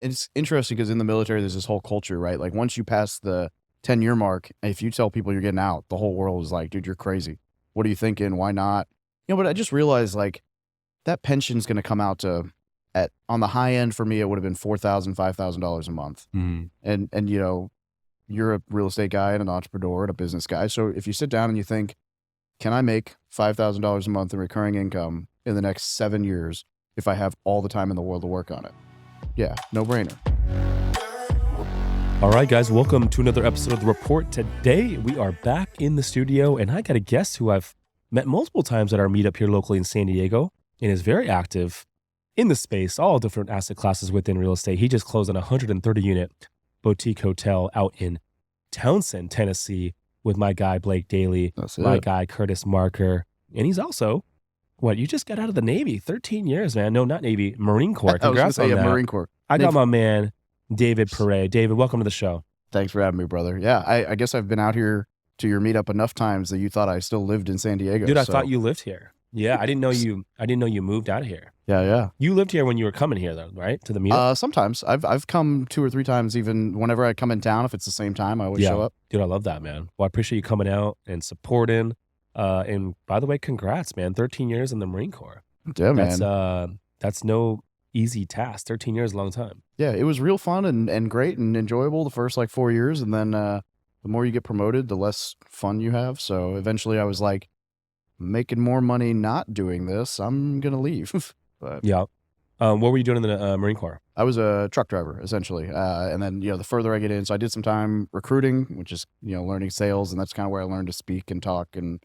it's interesting because in the military, there's this whole culture, right? Like once you pass the 10-year mark, if you tell people you're getting out, the whole world is like, dude, you're crazy. What are you thinking? Why not? But I just realized like that pension's going to come out to on the high end for me, it would have been $4,000, $5,000 a month. Mm. And you're a real estate guy and an entrepreneur and a business guy. So if you sit down and you think, can I make $5,000 a month in recurring income in the next 7 years if I have all the time in the world to work on it? Yeah, no brainer. All right, guys, welcome to another episode of The Report. Today, we are back in the studio, and I got a guest who I've met multiple times at our meetup here locally in San Diego and is very active in the space, all different asset classes within real estate. He just closed on a 130-unit boutique hotel out in Townsend, Tennessee, with my guy, Blake Daly, my guy, Curtis Marker. And he's also, you just got out of the Navy, 13 years, man. No, not Navy, Marine Corps. Congrats on that. Marine Corps. I got my man, David Pere. David, welcome to the show. Thanks for having me, brother. Yeah, I guess I've been out here to your meetup enough times that you thought I still lived in San Diego. Dude, I thought you lived here. Yeah, I didn't know you moved out of here. Yeah. You lived here when you were coming here, though, right? To the meetup? Sometimes. I've come 2 or 3 times, even whenever I come in town. If it's the same time, I always show up. Dude, I love that, man. Well, I appreciate you coming out and supporting. And by the way, congrats, man. 13 years in the Marine Corps. Yeah, man. That's no easy task. 13 years is a long time. Yeah, it was real fun and great and enjoyable the first 4 years. And then the more you get promoted, the less fun you have. So eventually I was like, making more money not doing this, I'm going to leave. But yeah. What were you doing in the Marine Corps? I was a truck driver, essentially. And then, the further I get in, so I did some time recruiting, which is, learning sales. And that's kind of where I learned to speak and talk. And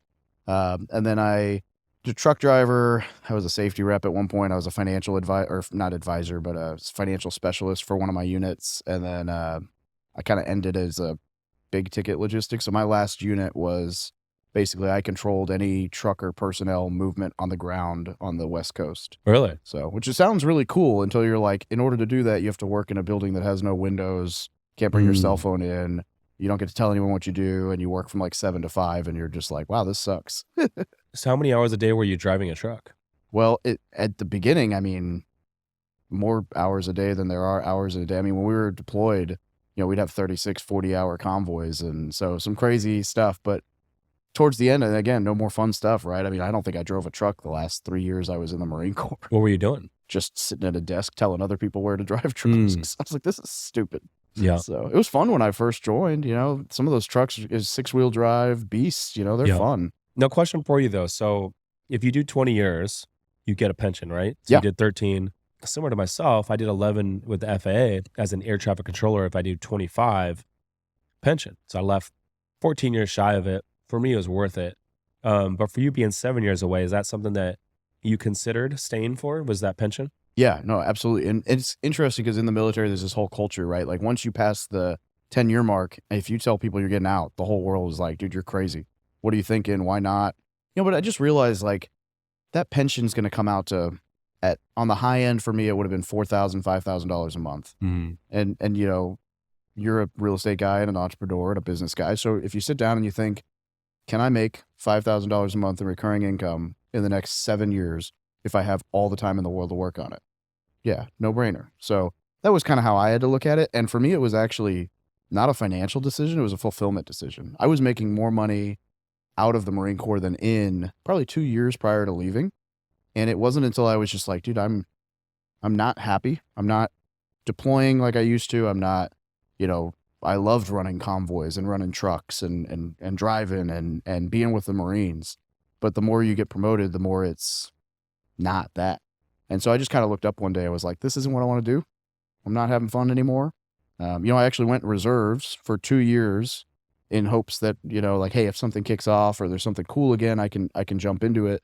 then I did truck driver. I was a safety rep at one point. I was a financial not advisor, but a financial specialist for one of my units. And then I kind of ended as a big ticket logistics. So my last unit was basically I controlled any trucker personnel movement on the ground on the West Coast. Really? So, which just sounds really cool until you're like, in order to do that, you have to work in a building that has no windows, can't bring your cell phone in, you don't get to tell anyone what you do, and you work from 7 to 5, and you're just like, wow, this sucks. So how many hours a day were you driving a truck? Well, at the beginning, more hours a day than there are hours in a day. When we were deployed, we'd have 36, 40-hour convoys, and so some crazy stuff, but towards the end, and again, no more fun stuff, right? I don't think I drove a truck the last 3 years I was in the Marine Corps. What were you doing? Just sitting at a desk telling other people where to drive trucks. I was like, this is stupid. Yeah. So it was fun when I first joined. Some of those trucks is 6-wheel drive beasts. They're fun. No question for you, though. So if you do 20 years, you get a pension, right? So yeah. You did 13. Similar to myself, I did 11 with the FAA as an air traffic controller. If I do 25, pension. So I left 14 years shy of it. For me, it was worth it. But for you being 7 years away, is that something that you considered staying for? Was that pension? Yeah, no, absolutely. And it's interesting because in the military, there's this whole culture, right? Like once you pass the 10-year mark, if you tell people you're getting out, the whole world is like, dude, you're crazy. What are you thinking? Why not? But I just realized that pension's going to come out to on the high end for me, it would have been $4,000, $5,000 a month. And you're a real estate guy and an entrepreneur and a business guy. So if you sit down and you think, can I make $5,000 a month in recurring income in the next 7 years if I have all the time in the world to work on it? Yeah, no brainer. So that was kind of how I had to look at it. And for me, it was actually not a financial decision. It was a fulfillment decision. I was making more money out of the Marine Corps than in probably 2 years prior to leaving. And it wasn't until I was just like, dude, I'm not happy. I'm not deploying like I used to. I'm not, I loved running convoys and running trucks and driving and being with the Marines. But the more you get promoted, the more it's not that. And so I just kind of looked up one day. I was like, this isn't what I want to do. I'm not having fun anymore. I actually went reserves for 2 years in hopes that, hey, if something kicks off or there's something cool again, I can jump into it.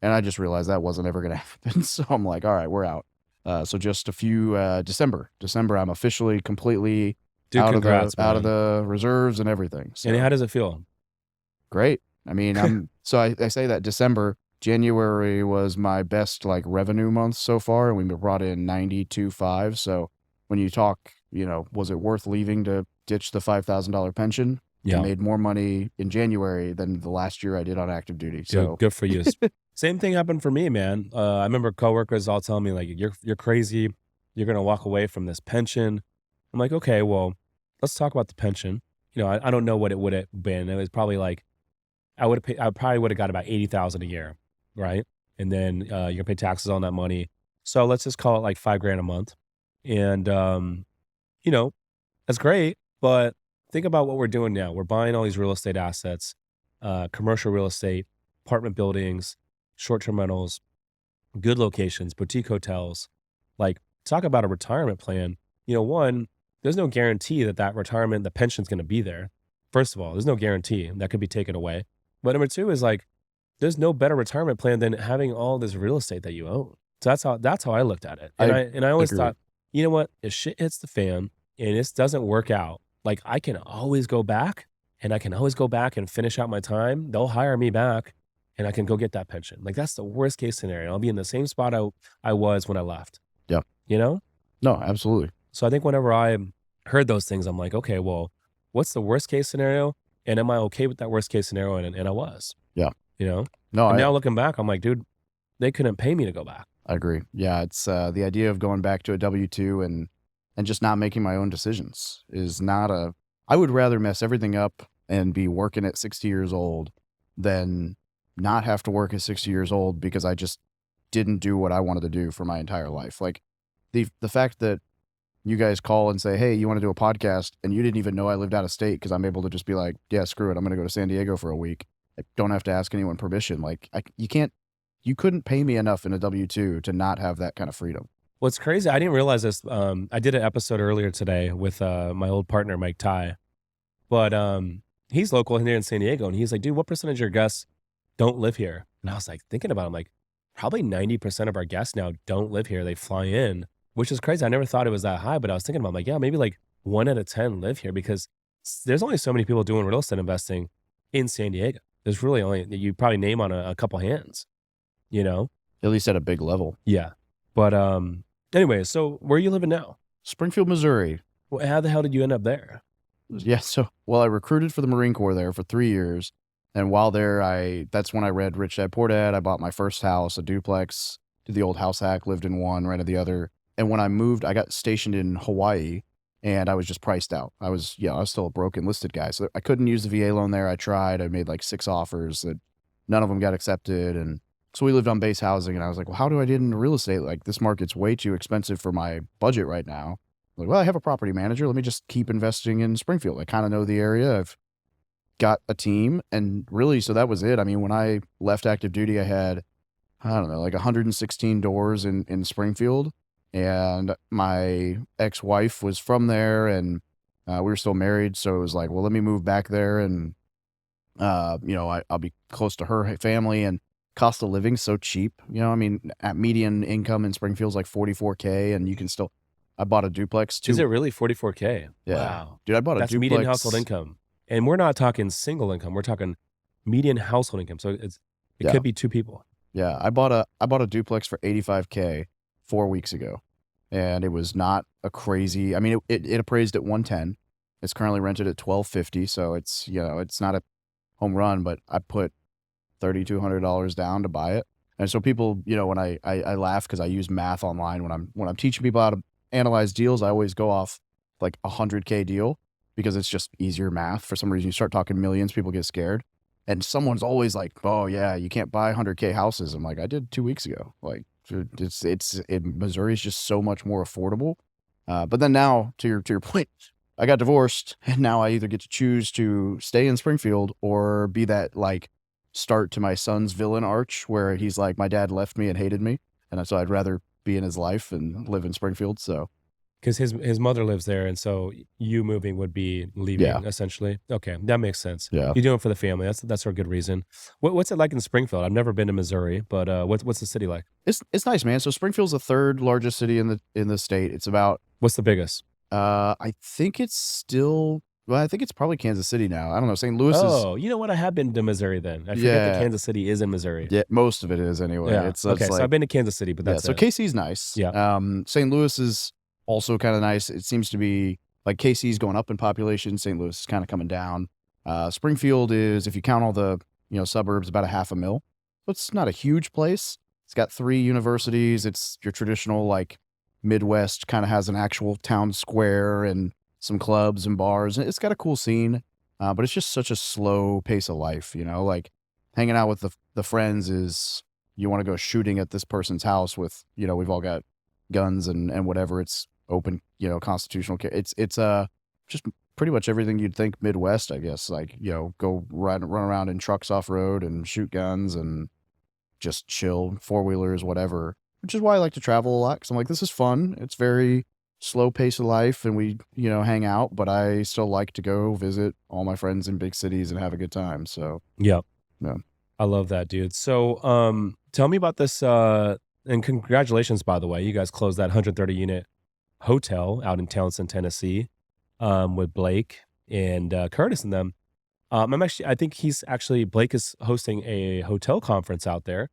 And I just realized that wasn't ever going to happen. So I'm like, all right, we're out. So just a few, December, I'm officially completely out of the reserves and everything. So, and how does it feel? Great. So I say that January was my best revenue month so far. And we brought in 92.5. So when you talk, was it worth leaving to ditch the $5,000 pension? Yeah. I made more money in January than the last year I did on active duty. So good for you. Same thing happened for me, man. I remember coworkers all telling me you're crazy. You're going to walk away from this pension. I'm like, okay, well, let's talk about the pension. I don't know what it would have been. It was probably like, I probably would have got about 80,000 a year. Right. And then you're gonna pay taxes on that money. So let's just call it like 5 grand a month. And, you know, that's great. But think about what we're doing now. We're buying all these real estate assets, commercial real estate, apartment buildings, short-term rentals, good locations, boutique hotels. Like, talk about a retirement plan. One, there's no guarantee that retirement, the pension's going to be there. First of all, there's no guarantee that could be taken away. But number two is like, there's no better retirement plan than having all this real estate that you own. So that's how I looked at it. And I always agree. thought, you know what? If shit hits the fan and this doesn't work out, like I can always go back and finish out my time. They'll hire me back and I can go get that pension. Like that's the worst case scenario. I'll be in the same spot I was when I left. Yeah. No, absolutely. So I think whenever I heard those things, I'm like, okay, well, what's the worst case scenario? And am I okay with that worst case scenario? And I was. Yeah. No, I now looking back, I'm like, dude, they couldn't pay me to go back. agree. Yeah, it's the idea of going back to a W-2 and just not making my own decisions is not I would rather mess everything up and be working at 60 years old than not have to work at 60 years old because I just didn't do what I wanted to do for my entire life. Like the fact that you guys call and say, hey, you want to do a podcast, and you didn't even know I lived out of state because I'm able to just be like, yeah, screw it, I'm going to go to San Diego for a week. I don't have to ask anyone permission. Like you couldn't pay me enough in a W-2 to not have that kind of freedom. What's crazy, I didn't realize this. I did an episode earlier today with my old partner, Mike Ty, but he's local here in San Diego, and he's like, dude, what percentage of your guests don't live here? And I was like, thinking about it, I'm like, probably 90% of our guests now don't live here. They fly in, which is crazy. I never thought it was that high, but I was thinking about, I'm like, yeah, maybe like 1 out of 10 live here because there's only so many people doing real estate investing in San Diego. There's really only, you probably name on a couple hands, At least at a big level. Yeah. But anyway, so where are you living now? Springfield, Missouri. Well, how the hell did you end up there? Yeah, I recruited for the Marine Corps there for 3 years. And while there, that's when I read Rich Dad Poor Dad. I bought my first house, a duplex, did the old house hack, lived in one, rented the other. And when I moved, I got stationed in Hawaii, and I was just priced out. I was still a broke enlisted guy. So I couldn't use the VA loan there. I tried. I made like 6 offers that none of them got accepted. And so we lived on base housing, and I was like, well, how do I get into real estate? Like, this market's way too expensive for my budget right now. I'm like, well, I have a property manager. Let me just keep investing in Springfield. I kind of know the area. I've got a team, and really, so that was it. I mean, when I left active duty, I had, I don't know, like 116 doors in Springfield, and my ex-wife was from there, and we were still married. So it was like, well, let me move back there, and I'll be close to her family, and cost of living so cheap. I mean, at median income in Springfield's like $44K, and you can still. I bought a duplex too. Is it really $44K? Yeah. Wow. Dude, I bought a That's duplex. median household income. And we're not talking single income. We're talking median household income. So it could be 2 people. Yeah. I bought a duplex for $85K 4 weeks ago. And it was not a crazy, I mean, it appraised at 110. It's currently rented at $1,250. So it's, it's not a home run, but I put $3,200 down to buy it. And so people, when I laugh because I use math online when I'm teaching people how to analyze deals, I always go off like a $100K deal because it's just easier math. For some reason, you start talking millions, people get scared. And someone's always like, oh yeah, you can't buy $100K houses. I'm like, I did 2 weeks ago. Like Missouri is just so much more affordable. But then now to your point, I got divorced, and now I either get to choose to stay in Springfield or be that like start to my son's villain arch where he's like, my dad left me and hated me. And so I'd rather be in his life and live in Springfield. So, because his mother lives there, and so you moving would be leaving essentially. Okay, that makes sense. Yeah, you're doing it for the family. That's a good reason. What's it like in Springfield? I've never been to Missouri, but what's the city like? It's nice, man. So Springfield's the 3rd largest city in the state. It's about. What's the biggest? I think it's still. Well, I think it's probably Kansas City now. I don't know. St. Louis is. Oh, you know what? I have been to Missouri then. I forget that Kansas City is in Missouri. Yeah, most of it is anyway. Yeah. It's okay, like, so I've been to Kansas City, but that's so KC's nice. Yeah. St. Louis is also kind of nice. It seems to be like KC's going up in population. St. Louis is kind of coming down. Springfield is, if you count all the suburbs, about a 500,000. So it's not a huge place. It's got 3 universities. It's your traditional like Midwest kind of has an actual town square and some clubs and bars. And it's got a cool scene, but it's just such a slow pace of life, you know, like hanging out with the friends is you want to go shooting at this person's house with, you know, we've all got guns and whatever. It's open, you know, constitutional. It's just pretty much everything you'd think Midwest, I guess, like, you know, go run around in trucks off road and shoot guns and just chill, four-wheelers, whatever, which is why I like to travel a lot. Cause I'm like, this is fun. It's very slow pace of life and we, you know, hang out, but I still like to go visit all my friends in big cities and have a good time. So, Yeah. yeah. I love that, dude. So, tell me about this, and congratulations, by the way. You guys closed that 130 unit hotel out in Townsend, Tennessee, with Blake and Curtis and them. I think Blake is hosting a hotel conference out there,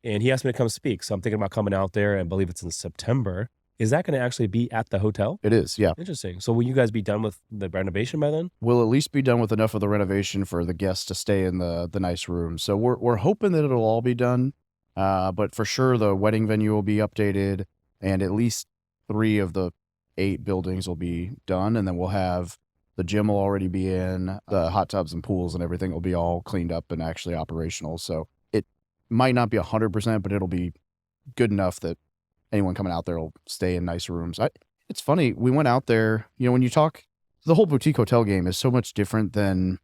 and he asked me to come speak. So I'm thinking about coming out there, and believe it's in September. Is that going to actually be at the hotel? It is, yeah. Interesting. So will you guys be done with the renovation by then? We'll at least be done with enough of the renovation for the guests to stay in the nice rooms. So we're hoping that it'll all be done. But for sure the wedding venue will be updated and at least 3 of the 8 buildings will be done. And then we'll have the gym will already be in, the hot tubs and pools and everything will be all cleaned up and actually operational. So it might not be 100%, but it'll be good enough that anyone coming out there will stay in nice rooms. It's funny. We went out there, you know, when you talk, the whole boutique hotel game is so much different than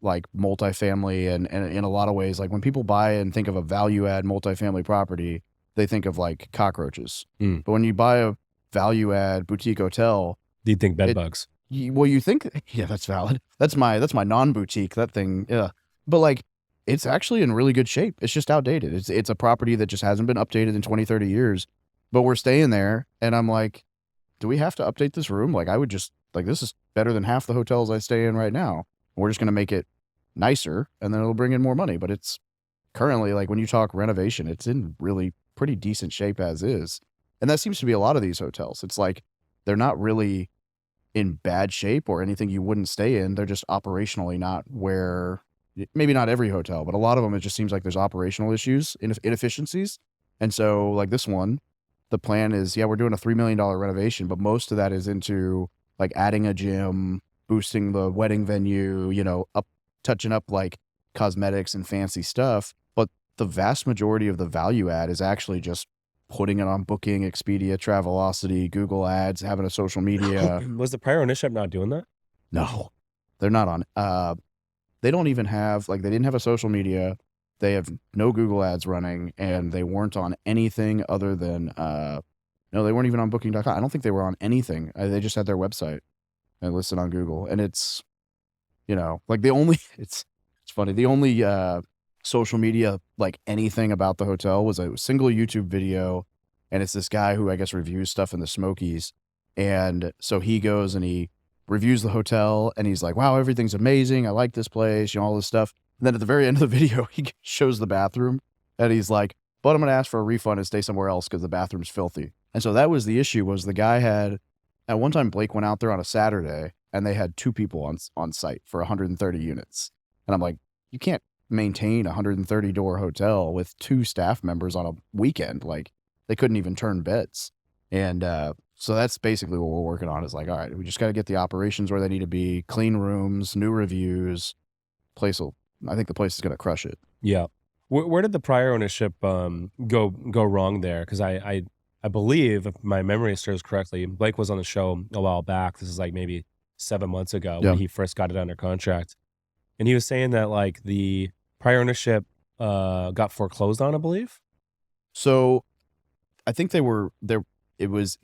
like multifamily. And in a lot of ways, like when people buy and think of a value add multifamily property, they think of like cockroaches. But when you buy a value add boutique hotel, do you think bed bugs? Well, you think, yeah, that's valid. That's my non-boutique, that thing. Yeah. But like, it's actually in really good shape. It's just outdated. It's a property that just hasn't been updated in 20, 30 years. But we're staying there, and I'm like, do we have to update this room? Like, I would just, like, this is better than half the hotels I stay in right now. We're just going to make it nicer, and then it'll bring in more money. But it's currently, like, when you talk renovation, it's in really pretty decent shape as is. And that seems to be a lot of these hotels. It's like, they're not really in bad shape or anything you wouldn't stay in. They're just operationally not where, maybe not every hotel, but a lot of them, it just seems like there's operational issues, inefficiencies. And so, like this one, the plan is, yeah, we're doing a $3 million renovation, but most of that is into like adding a gym, boosting the wedding venue, you know, touching up like cosmetics and fancy stuff. But the vast majority of the value add is actually just putting it on Booking, Expedia, Travelocity, Google Ads, having a social media. Was the prior ownership not doing that? No, they're not on. They don't even have, like, they didn't have a social media. They have no Google ads running, and they weren't on anything other than, no, they weren't even on booking.com. I don't think they were on anything. They just had their website and listed on Google. And it's, you know, like it's funny. The only social media, like anything about the hotel was a single YouTube video. And it's this guy who I guess reviews stuff in the Smokies. And so he goes and he reviews the hotel and he's like, wow, everything's amazing. I like this place, you know, all this stuff. And then at the very end of the video, he shows the bathroom and he's like, but I'm going to ask for a refund and stay somewhere else because the bathroom's filthy. And so that was the issue, was the guy had, at one time, Blake went out there on a Saturday and they had 2 people on site for 130 units. And I'm like, you can't maintain a 130 door hotel with 2 staff members on a weekend. Like, they couldn't even turn beds. And so that's basically what we're working on, is like, all right, we just got to get the operations where they need to be, clean rooms, new reviews. I think the place is going to crush it. Yeah. Where did the prior ownership go wrong there? Because I believe, if my memory serves correctly, Blake was on the show a while back. This is like maybe 7 months ago when he first got it under contract. And he was saying that like the prior ownership got foreclosed on, I believe. So I think they were there. It was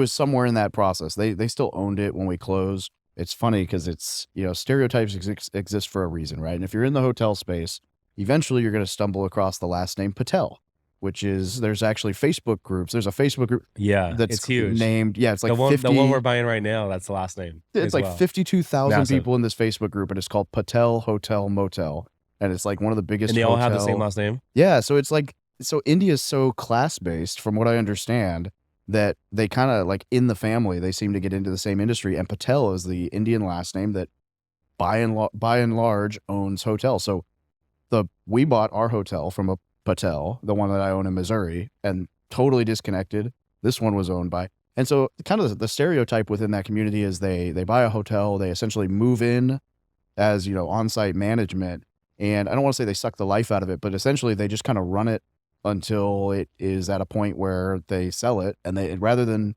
somewhere in that process. They still owned it when we closed. It's funny because it's, you know, stereotypes exist for a reason, right? And if you're in the hotel space, eventually you're going to stumble across the last name Patel, which is, there's actually Facebook groups. There's a Facebook group. Yeah, that's it's huge. Named, yeah, it's like the one we're buying right now, that's the last name. It's like 52,000 people in this Facebook group, and it's called Patel Hotel Motel. And it's like one of the biggest. And they all have the same last name? Yeah. So it's like, so India's so class-based, from what I understand, that they kind of, like, in the family, they seem to get into the same industry. And Patel is the Indian last name that by and large owns hotels. So we bought our hotel from a Patel, the one that I own in Missouri, and totally disconnected. this one was owned by. And so kind of the stereotype within that community is they buy a hotel, they essentially move in as, on-site management. And I don't want to say they suck the life out of it, but essentially they just kind of run it until it is at a point where they sell it. And they, rather than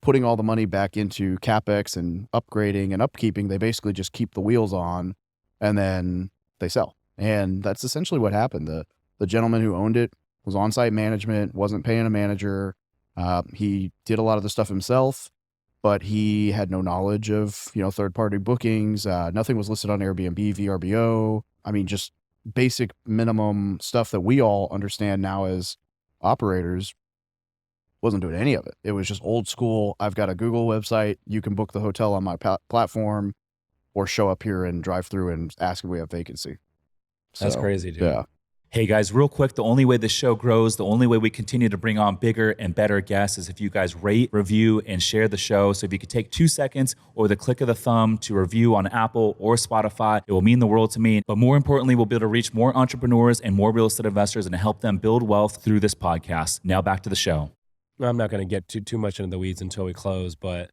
putting all the money back into CapEx and upgrading and upkeeping, they basically just keep the wheels on and then they sell. And that's essentially what happened. The gentleman who owned it was on-site management, wasn't paying a manager. He did a lot of the stuff himself, but he had no knowledge of, third-party bookings. Nothing was listed on Airbnb, VRBO. I mean, just basic minimum stuff that we all understand now as operators. Wasn't doing any of it. It was just old school. I've got a Google website. You can book the hotel on my platform or show up here and drive through and ask if we have vacancy. That's crazy, dude. Yeah. Hey guys, real quick, the only way this show grows, the only way we continue to bring on bigger and better guests is if you guys rate, review, and share the show. So if you could take 2 seconds or the click of the thumb to review on Apple or Spotify, it will mean the world to me. But more importantly, we'll be able to reach more entrepreneurs and more real estate investors and help them build wealth through this podcast. Now back to the show. I'm not going to get too much into the weeds until we close, but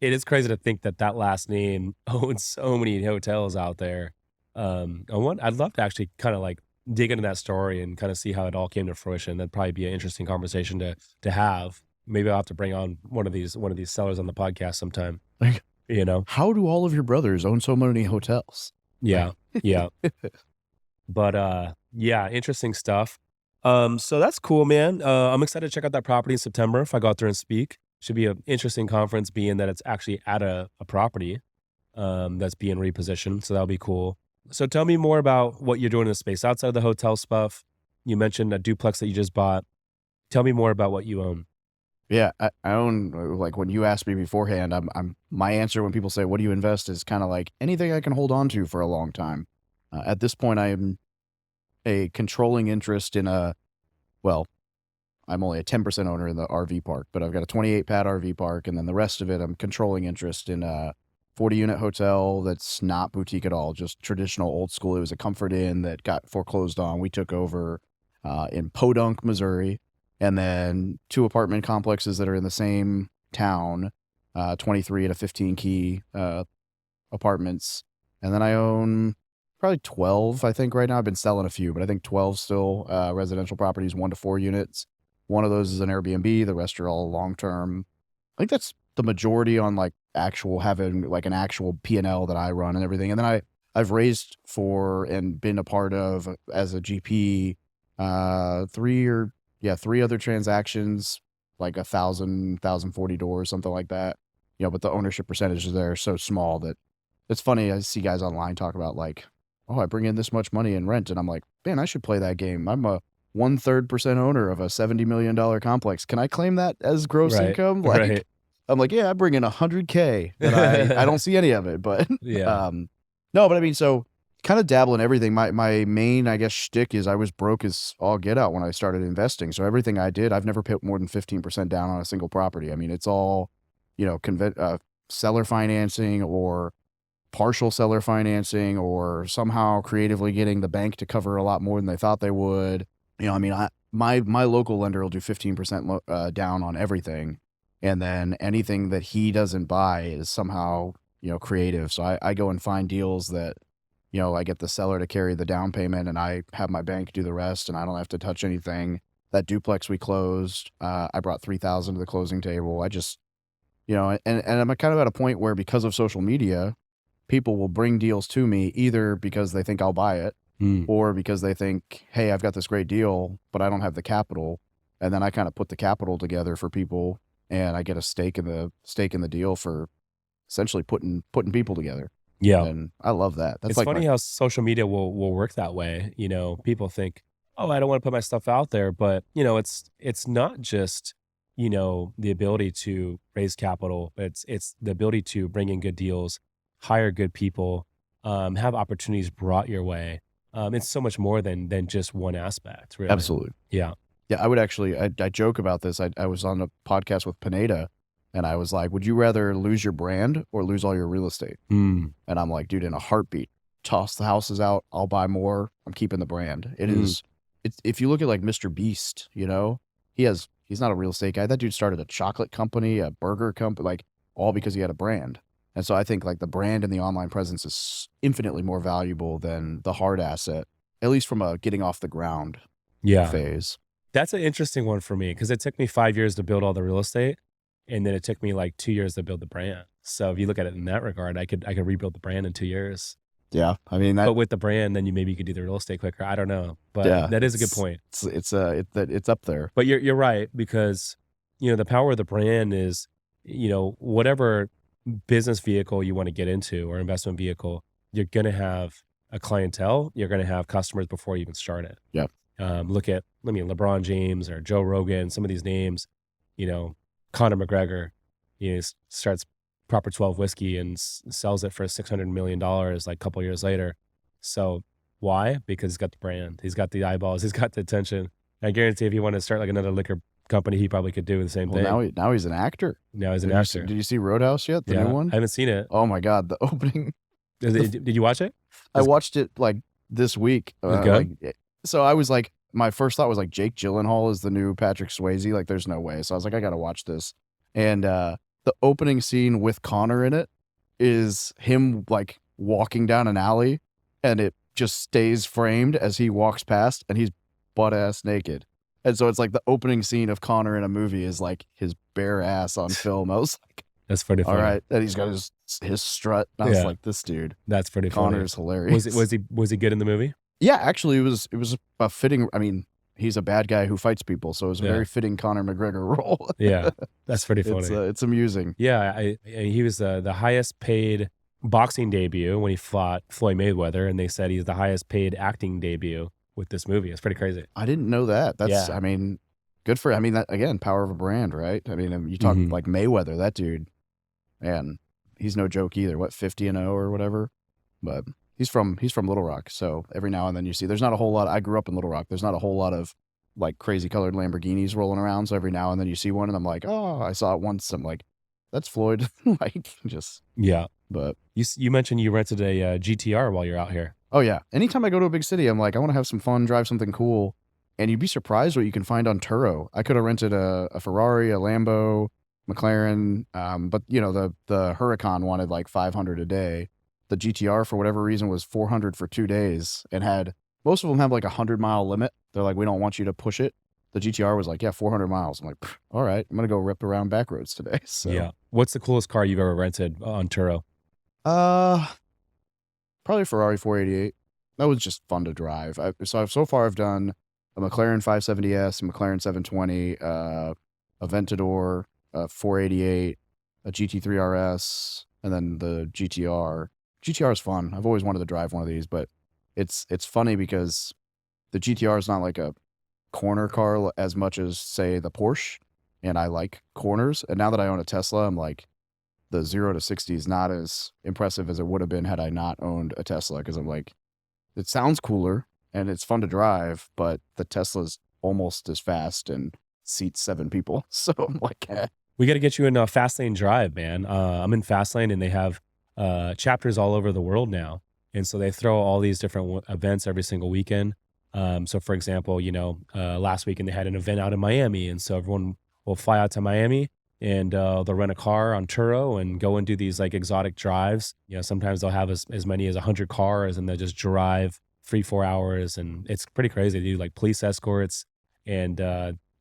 it is crazy to think that last name owns so many hotels out there. I'd love to actually kind of like dig into that story and kind of see how it all came to fruition. That'd probably be an interesting conversation to have. Maybe I'll have to bring on one of these sellers on the podcast sometime. How do all of your brothers own so many hotels? Yeah. But yeah, interesting stuff. So that's cool, man. I'm excited to check out that property in September if I go out there and speak. Should be an interesting conference, being that it's actually at a property that's being repositioned. So that'll be cool. So tell me more about what you're doing in the space outside of the hotel stuff. You mentioned a duplex that you just bought. Tell me more about what you own. Yeah, I own, like when you asked me beforehand, my answer when people say, what do you invest, is kind of like anything I can hold on to for a long time. At this point, I am a controlling interest in I'm only a 10% owner in the RV park, but I've got a 28 pad RV park. And then the rest of it, I'm controlling interest in a 40 unit hotel that's not boutique at all, just traditional old school. It was a Comfort Inn that got foreclosed on. We took over in Podunk, Missouri, and then 2 apartment complexes that are in the same town, 23 to 15 key apartments. And then I own probably 12, I think right now. I've been selling a few, but I think 12 still residential properties, 1 to 4 units. One of those is an Airbnb. The rest are all long-term. I think that's the majority on like having like an actual P&L that I run and everything. And then I've raised for and been a part of as a GP 3 other transactions, like 1,040 doors, something like that. But the ownership percentages there are so small that it's funny. I see guys online talk about like, oh, I bring in this much money in rent. And I'm like, man, I should play that game. I'm a 1/3% owner of a $70 million complex. Can I claim that as gross income? Like, right. I'm like, yeah, I bring in $100K and I don't see any of it, but yeah. No, but I mean, so kind of dabble in everything. My main, I guess, shtick is I was broke as all get out when I started investing. So everything I did, I've never put more than 15% down on a single property. I mean, it's all, seller financing or partial seller financing, or somehow creatively getting the bank to cover a lot more than they thought they would. My local lender will do 15% down on everything. And then anything that he doesn't buy is somehow, creative. So I go and find deals that, I get the seller to carry the down payment and I have my bank do the rest and I don't have to touch anything. That duplex we closed, I brought 3,000 to the closing table. I just, and I'm kind of at a point where because of social media, people will bring deals to me either because they think I'll buy it or because they think, hey, I've got this great deal, but I don't have the capital. And then I kind of put the capital together for people and I get a stake in the deal for essentially putting people together. Yeah. And I love that. That's it's like funny how social media will work that way. People think, oh, I don't want to put my stuff out there, but it's not just, the ability to raise capital. It's the ability to bring in good deals, hire good people, have opportunities brought your way. It's so much more than just one aspect, really. Absolutely. Yeah. Yeah, I would actually, I joke about this. I was on a podcast with Pineda and I was like, would you rather lose your brand or lose all your real estate? And I'm like, dude, in a heartbeat, toss the houses out. I'll buy more. I'm keeping the brand. It's if you look at like Mr. Beast, he has he's not a real estate guy. That dude started a chocolate company, a burger company, like all because he had a brand. And so I think like the brand and the online presence is infinitely more valuable than the hard asset, at least from a getting off the ground phase. That's an interesting one for me because it took me 5 years to build all the real estate, and then it took me like 2 years to build the brand. So if you look at it in that regard, I could rebuild the brand in 2 years. Yeah, I mean that. But with the brand, then maybe you could do the real estate quicker. I don't know, but that is a good point. It's up there. But you're right because the power of the brand is whatever business vehicle you want to get into or investment vehicle, you're gonna have a clientele. You're gonna have customers before you even start it. Yeah. Look at LeBron James or Joe Rogan. Some of these names, Conor McGregor, starts Proper 12 whiskey and sells it for $600 million like a couple years later. So why? Because he's got the brand, he's got the eyeballs, he's got the attention. I guarantee if he wanted to start like another liquor company, he probably could do the same thing. Now he's an actor. Now he's an actor. Did you see Roadhouse yet? The new one? I haven't seen it. Oh my God, the opening. Did you watch it? I watched it like this week. So I was like, my first thought was like Jake Gyllenhaal is the new Patrick Swayze. Like there's no way. So I was like, I got to watch this. And the opening scene with Connor in it is him like walking down an alley, and it just stays framed as he walks past, and he's butt ass naked. And so it's like the opening scene of Connor in a movie is like his bare ass on film. I was like, that's pretty funny. All right. And he's got his strut. And I was like, this dude. That's pretty funny. Connor's hilarious. Was he good in the movie? Yeah, actually it was a fitting, I mean, he's a bad guy who fights people, so it was a very fitting Conor McGregor role. Yeah, that's pretty funny. It's amusing. Yeah, he was the highest paid boxing debut when he fought Floyd Mayweather, and they said he's the highest paid acting debut with this movie. It's pretty crazy. I didn't know that. I mean, good for, I mean, that again, power of a brand, right? I mean, you talk like Mayweather, that dude, man, he's no joke either. What, 50-0 or whatever? But he's from Little Rock, so every now and then you see there's not a whole lot. I grew up in Little Rock. There's not a whole lot of like crazy colored Lamborghinis rolling around. So every now and then you see one, and I'm like, oh, I saw it once. I'm like, that's Floyd. Like just But you mentioned you rented a GTR while you're out here. Oh yeah. Anytime I go to a big city, I'm like, I want to have some fun, drive something cool, and you'd be surprised what you can find on Turo. I could have rented a Ferrari, a Lambo, McLaren, but the Huracan wanted like 500 a day. The GTR, for whatever reason, was 400 for 2 days, and most of them have like 100-mile limit. They're like, we don't want you to push it. The GTR was like, 400 miles. I'm like, all right, I'm going to go rip around back roads today. So yeah. What's the coolest car you've ever rented on Turo? Probably a Ferrari 488. That was just fun to drive. So far I've done a McLaren 570S, a McLaren 720, a Aventador, a 488, a GT3 RS, and then the GTR. GTR is fun. I've always wanted to drive one of these, but it's funny because the GTR is not like a corner car as much as, say, the Porsche, and I like corners. And now that I own a Tesla, I'm like, the 0 to 60 is not as impressive as it would have been had I not owned a Tesla, because I'm like, it sounds cooler and it's fun to drive, but the Tesla's almost as fast and seats 7 people. So I'm like, We got to get you in Fast Lane Drive, man. I'm in Fast Lane, and they have chapters all over the world now. And so they throw all these different events every single weekend. So for example, last weekend they had an event out in Miami. And so everyone will fly out to Miami, and they'll rent a car on Turo and go and do these like exotic drives. Sometimes they'll have as many as 100 cars, and they'll just drive 3-4 hours. And it's pretty crazy. They do like police escorts, and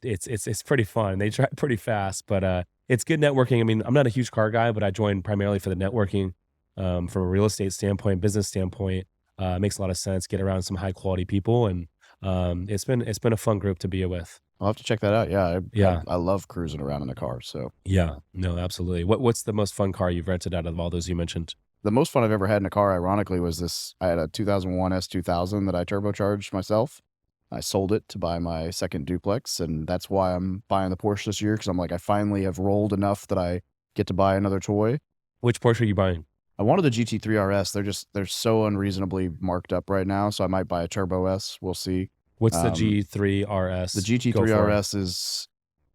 it's pretty fun. They drive pretty fast, but it's good networking. I mean, I'm not a huge car guy, but I joined primarily for the networking. From a real estate standpoint, business standpoint, it makes a lot of sense. Get around some high quality people, and it's been a fun group to be with. I'll have to check that out. I love cruising around in a car. So yeah, no, absolutely. What's the most fun car you've rented out of all those you mentioned? The most fun I've ever had in a car, ironically, was this. I had a 2001 S2000 that I turbocharged myself. I sold it to buy my second duplex, and that's why I'm buying the Porsche this year, because I'm like, I finally have rolled enough that I get to buy another toy. Which Porsche are you buying? I wanted the GT3 RS. They're so unreasonably marked up right now, so I might buy a Turbo S. We'll see. What's the G3 RS? The GT3 RS is,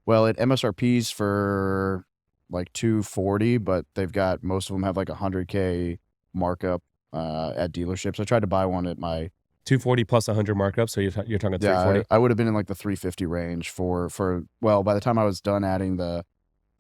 well, it MSRP's for like $240, but they've got, most of them have like $100K markup at dealerships. I tried to buy one at my 240 plus 100 markup. So you're talking Yeah, 340. I would have been in like the 350 range well, by the time I was done adding the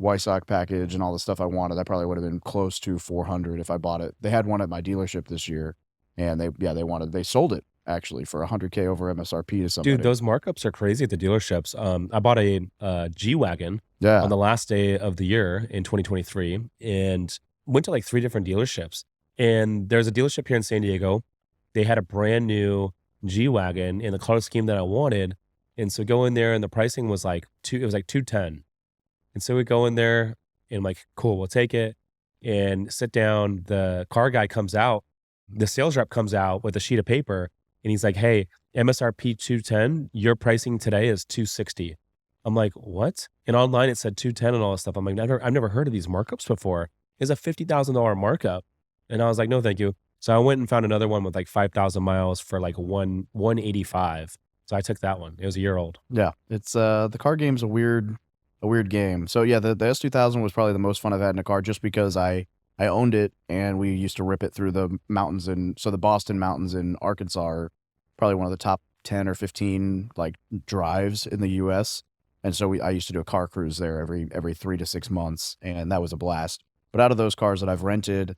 YSOC package and all the stuff I wanted, I probably would have been close to 400 if I bought it. They had one at my dealership this year, and they sold it actually for 100K over MSRP to somebody. Dude, those markups are crazy at the dealerships. I bought a G-Wagon Yeah. on the last day of the year in 2023 and went to like 3 different dealerships. And there's a dealership here in San Diego. They had a brand new G-Wagon in the color scheme that I wanted. And so go in there and the pricing was like it was like 210. And so we go in there and I'm like, cool, we'll take it and sit down. The car guy comes out, the sales rep comes out with a sheet of paper and he's like, hey, MSRP 210, your pricing today is 260. I'm like, what? And online it said 210 and all this stuff. I'm like, I've never heard of these markups before. It's a $50,000 markup. And I was like, no, thank you. So I went and found another one with like 5,000 miles for like 185. So I took that one. It was a year old. Yeah, it's the car game's a weird game. So yeah, the S2000 was probably the most fun I've had in a car, just because I owned it and we used to rip it through the mountains, and so the Boston Mountains in Arkansas are probably one of the top 10 or 15 like drives in the U.S. And so I used to do a car cruise there every 3 to 6 months, and that was a blast. But out of those cars that I've rented,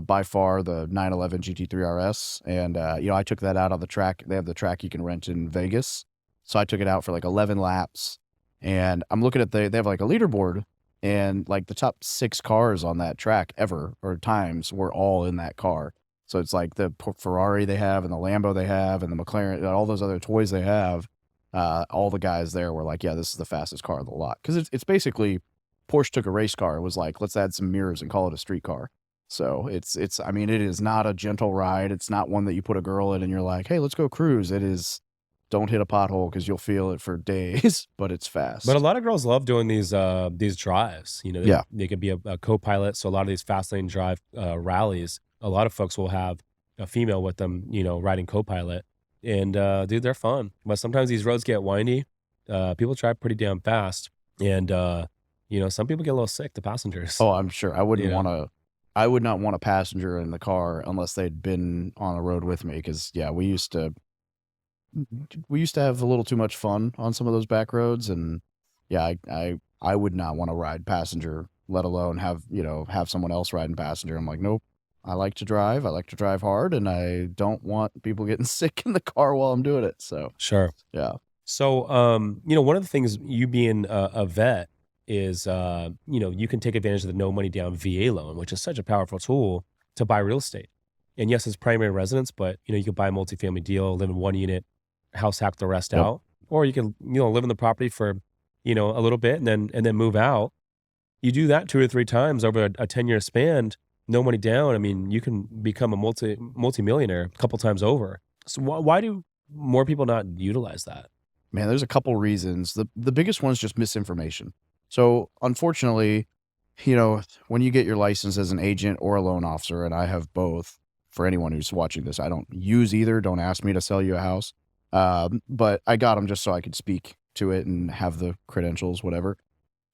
by far the 911 GT3 RS, and I took that out on the track. They have the track you can rent in Vegas, so I took it out for like 11 laps. And I'm looking at they have like a leaderboard, and like the top 6 cars on that track ever or times were all in that car. So it's like the Ferrari they have and the Lambo they have and the McLaren and all those other toys they have. All the guys there were like, yeah, this is the fastest car of the lot. Because it's basically Porsche took a race car. It was like, let's add some mirrors and call it a street car. So I mean, it is not a gentle ride. It's not one that you put a girl in and you're like, hey, let's go cruise. It is, don't hit a pothole because you'll feel it for days, but it's fast. But a lot of girls love doing these drives. They could be a co-pilot. So a lot of these fast lane drive rallies, a lot of folks will have a female with them, riding co-pilot. And dude, they're fun. But sometimes these roads get windy. People drive pretty damn fast. And, some people get a little sick, the passengers. Oh, I'm sure. I would not want a passenger in the car unless they'd been on a road with me. Because yeah, we used to have a little too much fun on some of those back roads, and yeah, I would not want to ride passenger, let alone have someone else riding passenger. I'm like, nope. I like to drive hard, and I don't want people getting sick in the car while I'm doing it. So Sure. yeah. So, one of the things, you being a vet, is, you can take advantage of the no money down VA loan, which is such a powerful tool to buy real estate. And yes, it's primary residence, but you can buy a multifamily deal, live in one unit, house hack the rest Yep. out, or you can live in the property for a little bit and then move out. You do that 2 or 3 times over a 10-year span, no money down. I mean, you can become a multi-millionaire a couple times over. So why do more people not utilize that? Man, there's a couple reasons. The biggest one's just misinformation. So unfortunately, when you get your license as an agent or a loan officer, and I have both, for anyone who's watching this, I don't use either. Don't ask me to sell you a house. But I got them just so I could speak to it and have the credentials, whatever.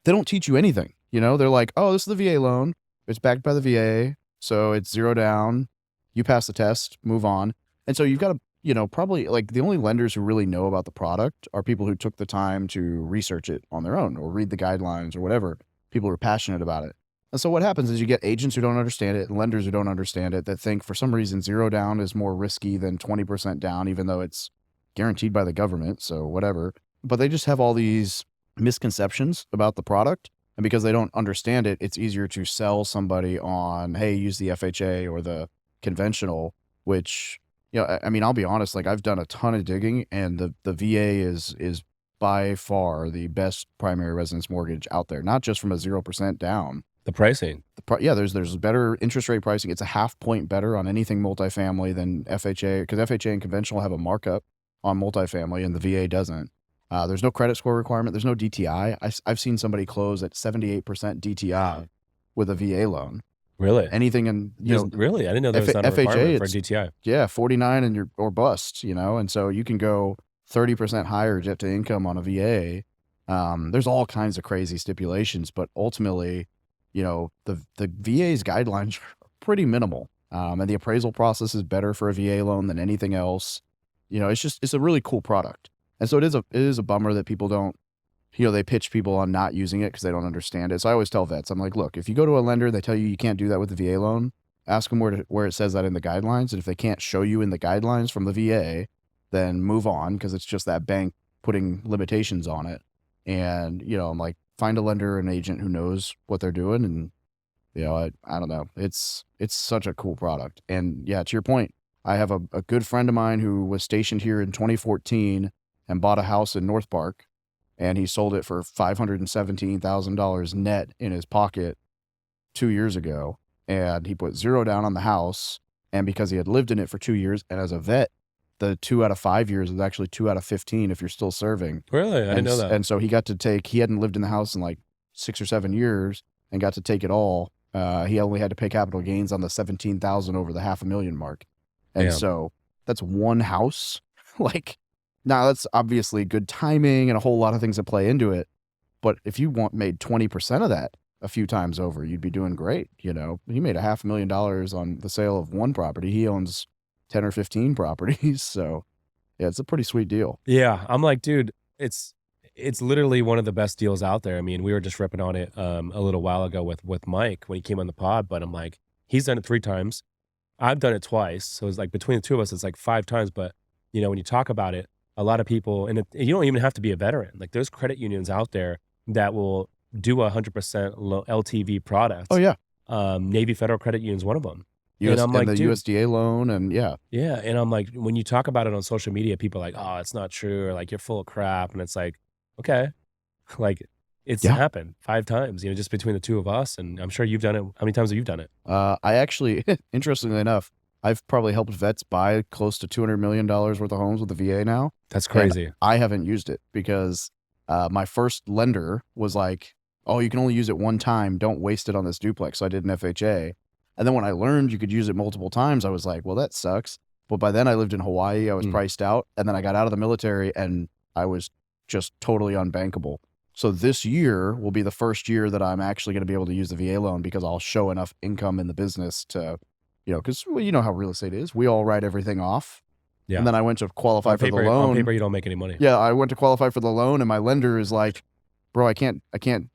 They don't teach you anything. They're like, oh, this is the VA loan. It's backed by the VA. So it's 0 down. You pass the test, move on. And so you've got to, probably like the only lenders who really know about the product are people who took the time to research it on their own or read the guidelines or whatever. People who are passionate about it. And so what happens is you get agents who don't understand it and lenders who don't understand it that think for some reason 0 down is more risky than 20% down, even though it's guaranteed by the government. So whatever. But they just have all these misconceptions about the product. And because they don't understand it, it's easier to sell somebody on, hey, use the FHA or the conventional, which, I mean, I'll be honest, like I've done a ton of digging, and the VA is by far the best primary residence mortgage out there, not just from a 0% down. The pricing. There's better interest rate pricing. It's a 0.5 point better on anything multifamily than FHA, because FHA and conventional have a markup on multifamily and the VA doesn't. There's no credit score requirement. There's no DTI. I've seen somebody close at 78% DTI with a VA loan. Really? Anything in, really? I didn't know there was not a requirement for DTI. Yeah, 49 and or bust, and so you can go 30% higher debt to income on a VA. There's all kinds of crazy stipulations, but ultimately, the VA's guidelines are pretty minimal. And the appraisal process is better for a VA loan than anything else. it's a really cool product. And so it is a bummer that people don't, they pitch people on not using it because they don't understand it. So I always tell vets, I'm like, look, if you go to a lender, they tell you can't do that with the VA loan, ask them where it says that in the guidelines. And if they can't show you in the guidelines from the VA, then move on, because it's just that bank putting limitations on it. And, I'm like, find a lender, an agent who knows what they're doing. And, I don't know. It's such a cool product. And yeah, to your point, I have a good friend of mine who was stationed here in 2014 and bought a house in North Park, and he sold it for $517,000 net in his pocket 2 years ago. And he put $0 down on the house. And because he had lived in it for 2 years, and as a vet, the 2 out of 5 years is actually 2 out of 15 if you're still serving. Really? I didn't know that. And so he hadn't lived in the house in like 6 or 7 years and got to take it all. He only had to pay capital gains on the 17,000 over the $500,000 mark. And so that's one house. Like, now that's obviously good timing and a whole lot of things that play into it. But if you made 20% of that a few times over, you'd be doing great. He made $500,000 on the sale of one property. He owns 10 or 15 properties. So yeah, it's a pretty sweet deal. Yeah. I'm like, dude, it's literally one of the best deals out there. I mean, we were just ripping on it a little while ago with Mike when he came on the pod, but I'm like, he's done it 3 times. I've done it twice. So it's like between the two of us, it's like 5 times. But when you talk about it, a lot of people, and you don't even have to be a veteran. Like, there's credit unions out there that will do 100% LTV products. Oh yeah. Navy Federal Credit Union is one of them. And I'm like, the USDA loan, and yeah. And I'm like, when you talk about it on social media, people are like, oh, it's not true, or like, you're full of crap. And it's like, okay, like, it's happened 5 times, just between the two of us. And I'm sure you've done it. How many times have you done it? I actually, interestingly enough, I've probably helped vets buy close to $200 million worth of homes with the VA now. That's crazy. And I haven't used it because my first lender was like, oh, you can only use it one time. Don't waste it on this duplex. So I did an FHA. And then when I learned you could use it multiple times, I was like, well, that sucks. But by then I lived in Hawaii. I was priced out. And then I got out of the military and I was just totally unbankable. So this year will be the first year that I'm actually going to be able to use the VA loan, because I'll show enough income in the business to, because you know how real estate is. We all write everything off. Yeah. And then I went to qualify for the loan. On paper, you don't make any money. Yeah. I went to qualify for the loan, and my lender is like, bro, I can't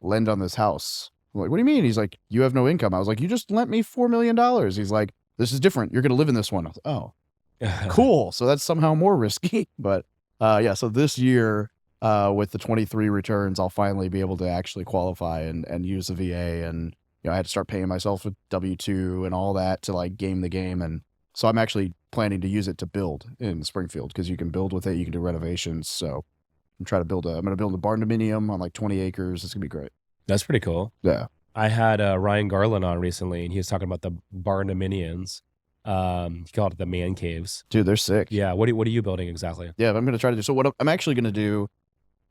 lend on this house. I'm like, what do you mean? He's like, you have no income. I was like, you just lent me $4 million. He's like, this is different. You're going to live in this one. I was like, oh, cool. So that's somehow more risky. But yeah, so this year with the 23 returns, I'll finally be able to actually qualify and use the VA. And, I had to start paying myself with W-2 and all that to like game the game. And so I'm actually planning to use it to build in Springfield, because you can build with it. You can do renovations. So I'm going to build a barn dominium on like 20 acres. It's going to be great. That's pretty cool. Yeah. I had Ryan Garland on recently, and he was talking about the barn dominions. He called it the man caves. Dude, they're sick. Yeah. What are you building exactly? Yeah, I'm going to try to do. So what I'm actually going to do,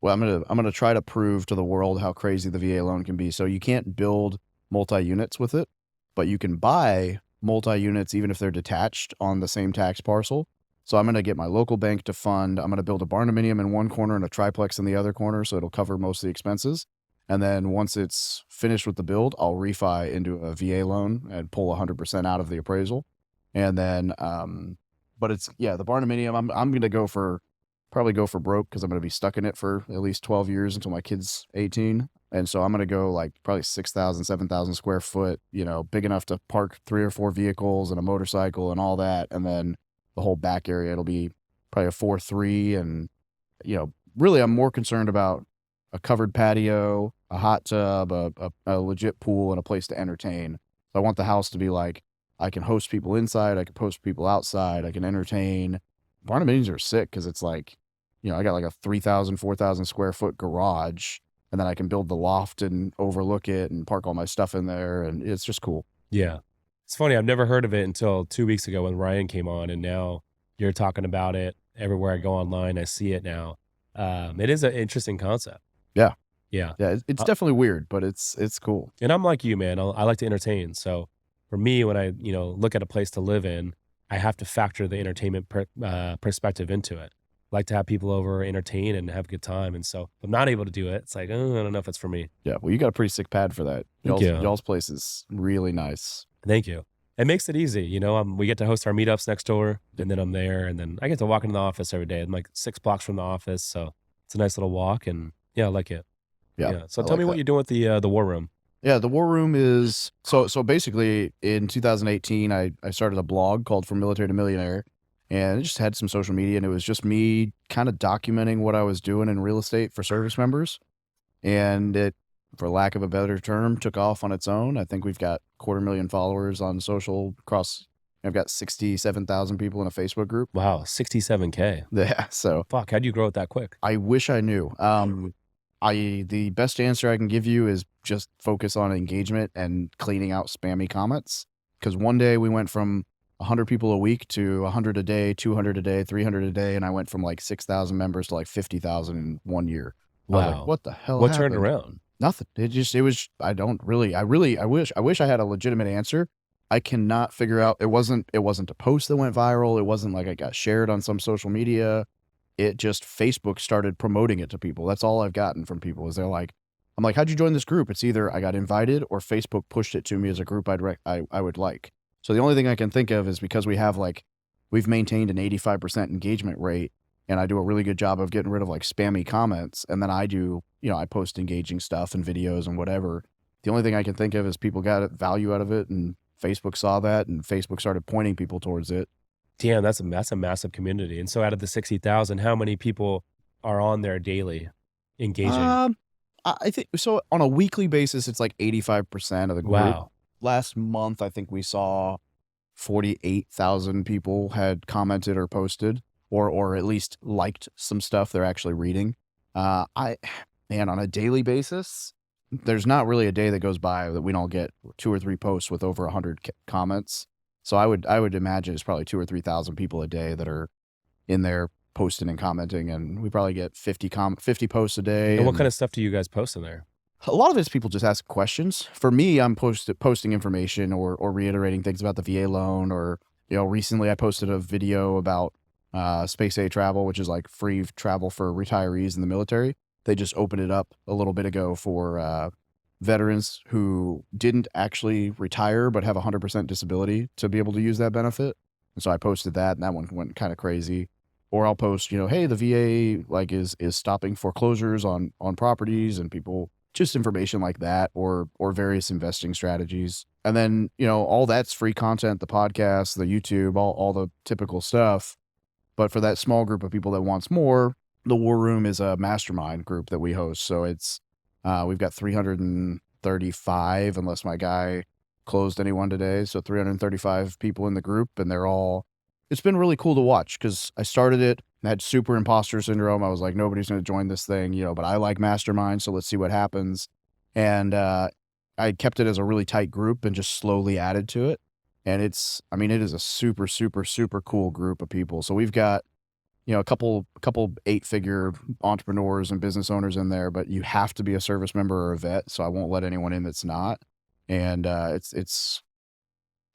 well, I'm going to try to prove to the world how crazy the VA loan can be. So you can't build multi-units with it, but you can buy multi-units even if they're detached on the same tax parcel. So I'm going to get my local bank to fund. I'm going to build a barn dominium in one corner and a triplex in the other corner, so it'll cover most of the expenses. And then once it's finished with the build, I'll refi into a VA loan and pull 100% out of the appraisal. And then, but it's, yeah, the barn dominium, I'm going to probably go for broke, because I'm going to be stuck in it for at least 12 years until my kid's 18. And so I'm going to go like probably 6,000, 7,000 square foot, big enough to park 3 or 4 vehicles and a motorcycle and all that. And then the whole back area, it'll be probably a 4-3. And, really I'm more concerned about a covered patio, a hot tub, a legit pool, and a place to entertain. So I want the house to be like, I can host people inside, I can host people outside, I can entertain. Barn dominiums are sick because it's like, I got like a 3,000, 4,000 square foot garage, and then I can build the loft and overlook it and park all my stuff in there, and it's just cool. Yeah. It's funny, I've never heard of it until 2 weeks ago when Ryan came on, and now you're talking about it. Everywhere I go online, I see it now. It is an interesting concept. Yeah. Yeah. Yeah. It's definitely weird, but it's cool. And I'm like you, man. I like to entertain. So for me, when I, look at a place to live in, I have to factor the entertainment perspective into it. I like to have people over, entertain, and have a good time. And so if I'm not able to do it, it's like, oh, I don't know if it's for me. Yeah. Well, you got a pretty sick pad for that. Y'all's place is really nice. Thank you. It makes it easy, you know. We get to host our meetups next door, and then I'm there, and then I get to walk into the office every day. I'm like 6 blocks from the office, so it's a nice little walk, and yeah, I like it. Yeah, Yeah. So I tell like me what that. you're doing with the war room. Yeah, the War Room is so basically in 2018 I started a blog called From Military to Millionaire, and it just had some social media, and it was just me kind of documenting what I was doing in real estate for service members. And it, for lack of a better term, took off on its own. I think we've got 250,000 followers on social across. I've got 67,000 people in a Facebook group. Wow, 67K. Yeah, so Fuck, how'd you grow it that quick? I wish I knew. The best answer I can give you is just focus on engagement and cleaning out spammy comments. Because one day we went from 100 people a week to 100 a day, 200 a day, 300 a day, and I went from like 6,000 members to like 50,000 in 1 year. I was like, Wow. what the hell What happened? turned around? Nothing. It was, I wish I had a legitimate answer. I cannot figure out, it wasn't a post that went viral. It wasn't like I got shared on some social media. It just, Facebook started promoting it to people. That's all I've gotten from people is they're like, I'm like, how'd you join this group? It's either I got invited or Facebook pushed it to me as a group I would like. So the only thing I can think of is because we've maintained an 85% engagement rate, and I do a really good job of getting rid of like spammy comments. And then I post engaging stuff and videos and whatever. The only thing I can think of is people got value out of it, and Facebook saw that, and Facebook started pointing people towards it. Damn, that's a massive community. And so out of the 60,000, how many people are on there daily engaging? I think so on a weekly basis, it's like 85% of the group. Wow. Last month, I think we saw 48,000 people had commented or posted or at least liked some stuff they're actually reading. On a daily basis, there's not really a day that goes by that we don't get 2 or 3 posts with over 100 comments. So I would imagine it's probably 2 or 3,000 people a day that are in there posting and commenting, and we probably get 50 posts a day. And what kind of stuff do you guys post in there? A lot of it's people just ask questions. For me, I'm posting information or reiterating things about the VA loan, or recently I posted a video about Space A travel, which is like free travel for retirees in the military. They just opened it up a little bit ago for veterans who didn't actually retire but have 100% disability to be able to use that benefit. And so I posted that, and that one went kind of crazy. Or I'll post, hey, the VA like is stopping foreclosures on properties, and people, just information like that, or various investing strategies. And then, all that's free content, the podcast, the YouTube, all the typical stuff. But for that small group of people that wants more, the War Room is a mastermind group that we host. So it's, we've got 335, unless my guy closed anyone today. So 335 people in the group, and it's been really cool to watch because I started it and had super imposter syndrome. I was like, nobody's going to join this thing, but I like mastermind, so let's see what happens. And I kept it as a really tight group and just slowly added to it. And it is a super, super, super cool group of people. So we've got, a couple 8-figure entrepreneurs and business owners in there, but you have to be a service member or a vet. So I won't let anyone in that's not. And it's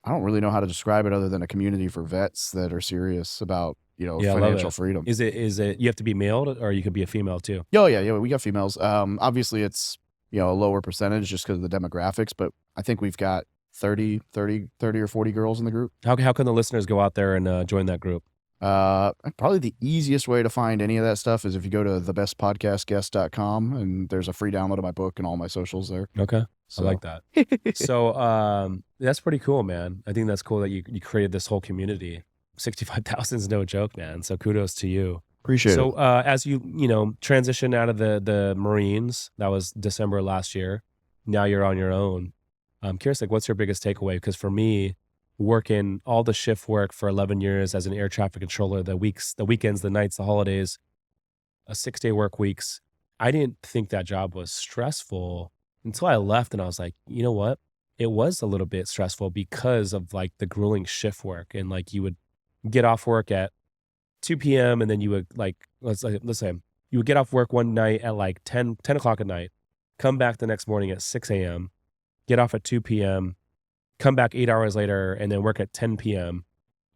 I don't really know how to describe it other than a community for vets that are serious about, Yeah, I love financial it. freedom. Is it you have to be male, or you could be a female too? Oh, yeah, we got females. Obviously it's, a lower percentage just because of the demographics, but I think we've got 30 or 40 girls in the group. How can the listeners go out there and join that group? Probably the easiest way to find any of that stuff is if you go to thebestpodcastguest.com, and there's a free download of my book and all my socials there. Okay. So. I like that. So that's pretty cool, man. I think that's cool that you created this whole community. 65,000 is no joke, man. So kudos to you. Appreciate it. So as you transition out of the Marines, that was December last year. Now you're on your own. I'm curious, like, what's your biggest takeaway? Because for me, working all the shift work for 11 years as an air traffic controller, the weekends, the nights, the holidays, 6-day work weeks, I didn't think that job was stressful until I left, and I was like, you know what? It was a little bit stressful because of like the grueling shift work, and like you would get off work at 2 p.m. and then you would let's say you would get off work one night at like 10 o'clock at night, come back the next morning at 6 a.m., get off at 2 p.m., come back 8 hours later, and then work at 10 p.m.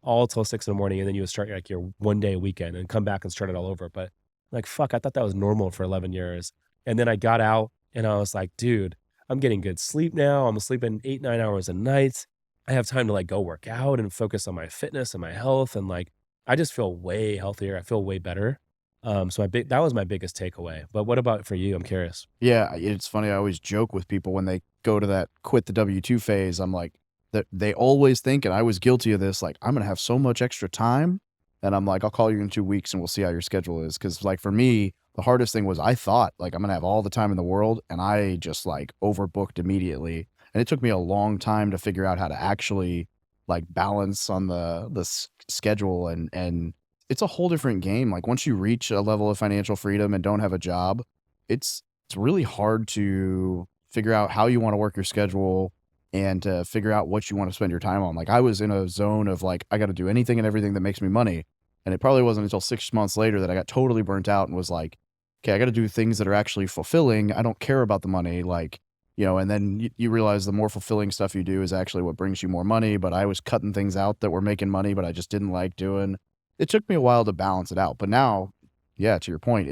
all till 6 in the morning, and then you would start like your 1-day weekend and come back and start it all over. But like, fuck, I thought that was normal for 11 years. And then I got out and I was like, dude, I'm getting good sleep now. I'm sleeping 8-9 hours a night. I have time to like go work out and focus on my fitness and my health. And like, I just feel way healthier. I feel way better. So that was my biggest takeaway. But what about for you? I'm curious. Yeah, it's funny. I always joke with people when they go to that quit the W-2 phase. I'm like, that they always think, and I was guilty of this, like, I'm going to have so much extra time. And I'm like, I'll call you in 2 weeks and we'll see how your schedule is. Cause like for me, the hardest thing was I thought like I'm going to have all the time in the world. And I just like overbooked immediately. And it took me a long time to figure out how to actually like balance on the schedule. And it's a whole different game. Like once you reach a level of financial freedom and don't have a job, it's really hard to figure out how you want to work your schedule and to figure out what you want to spend your time on. Like I was in a zone of like, I got to do anything and everything that makes me money. And it probably wasn't until 6 months later that I got totally burnt out and was like, okay, I got to do things that are actually fulfilling. I don't care about the money. Like, you know, and then you realize the more fulfilling stuff you do is actually what brings you more money. But I was cutting things out that were making money, but I just didn't like doing. It took me a while to balance it out. But now, yeah, to your point,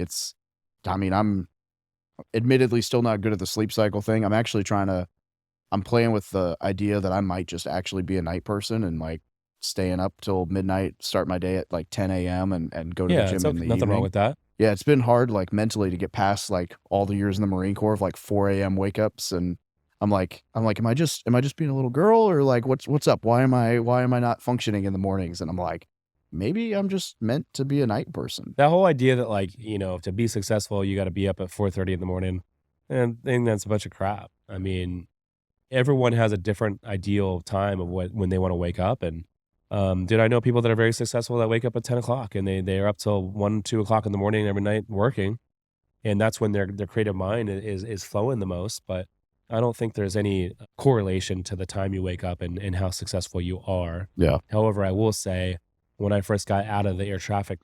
I'm admittedly still not good at the sleep cycle thing. I'm playing with the idea that I might just actually be a night person and like staying up till midnight, start my day at like 10 a.m. and go to the Yeah, gym it's in okay. the Nothing wrong evening. with that. Yeah, it's been hard like mentally to get past like all the years in the Marine Corps of like 4 a.m. wake ups. And I'm like, am I just being a little girl or like what's up? Why am I not functioning in the mornings? And I'm like, maybe I'm just meant to be a night person. That whole idea that like, to be successful, you got to be up at 4:30 in the morning. And I think that's a bunch of crap. I mean, everyone has a different ideal time of when they want to wake up. And dude, I know people that are very successful that wake up at 10 o'clock and they are up till 1, 2 o'clock in the morning every night working. And that's when their creative mind is flowing the most. But I don't think there's any correlation to the time you wake up and how successful you are. Yeah. However, I will say when I first got out of the air traffic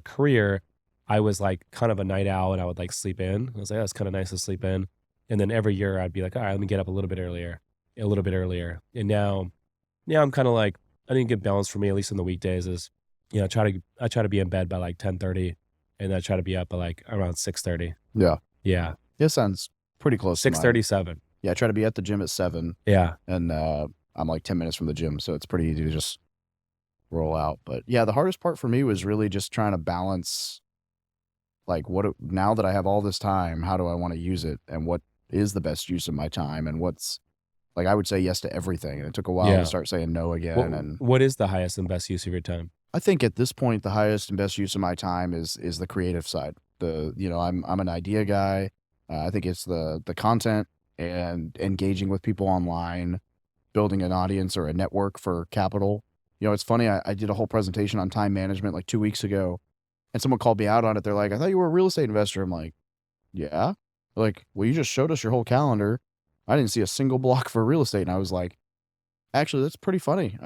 career, I was like kind of a night owl and I would like sleep in. I was like, oh, it's kind of nice to sleep in. And then every year I'd be like, all right, let me get up a little bit earlier, a little bit earlier. And now I'm kind of like, I think a good balance for me, at least in the weekdays, is, I try to be in bed by like 10:30 and I try to be up by like around 6:30. Yeah. Yeah. It sounds pretty close to mine. 6:37. Yeah, I try to be at the gym at 7 Yeah. and I'm like 10 minutes from the gym, so it's pretty easy to just roll out. But yeah, the hardest part for me was really just trying to balance like now that I have all this time, how do I want to use it and what is the best use of my time and what's like I would say yes to everything and it took a while Yeah. to start saying no again. And What is the highest and best use of your time? I think at this point the highest and best use of my time is the creative side. I'm an idea guy. I think it's the content and engaging with people online, building an audience or a network for capital. It's funny. I did a whole presentation on time management like 2 weeks ago, and someone called me out on it. They're like, "I thought you were a real estate investor." I'm like, "Yeah." They're like, "Well, you just showed us your whole calendar. I didn't see a single block for real estate." And I was like, "Actually, that's pretty funny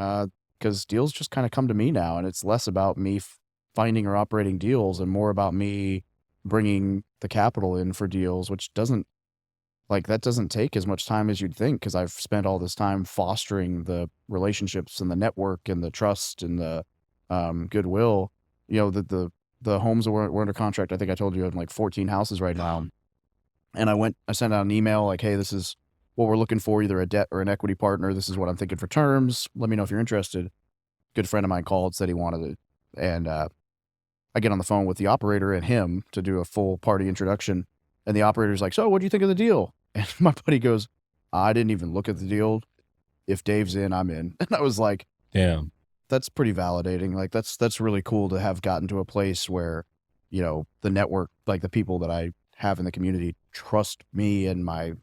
because deals just kind of come to me now, and it's less about me finding or operating deals and more about me bringing the capital in for deals, which doesn't take as much time as you'd think because I've spent all this time fostering the relationships and the network and the trust and the goodwill. The homes that we're under contract, I think I told you, I have like 14 houses right now. And I sent out an email like, hey, this is what we're looking for, either a debt or an equity partner. This is what I'm thinking for terms. Let me know if you're interested. Good friend of mine called, said he wanted it. And I get on the phone with the operator and him to do a full party introduction. And the operator's like, so what do you think of the deal? And my buddy goes, I didn't even look at the deal. If Dave's in, I'm in. And I was like, damn, that's pretty validating. Like that's really cool to have gotten to a place where, the network, like the people that I have in the community trust me and my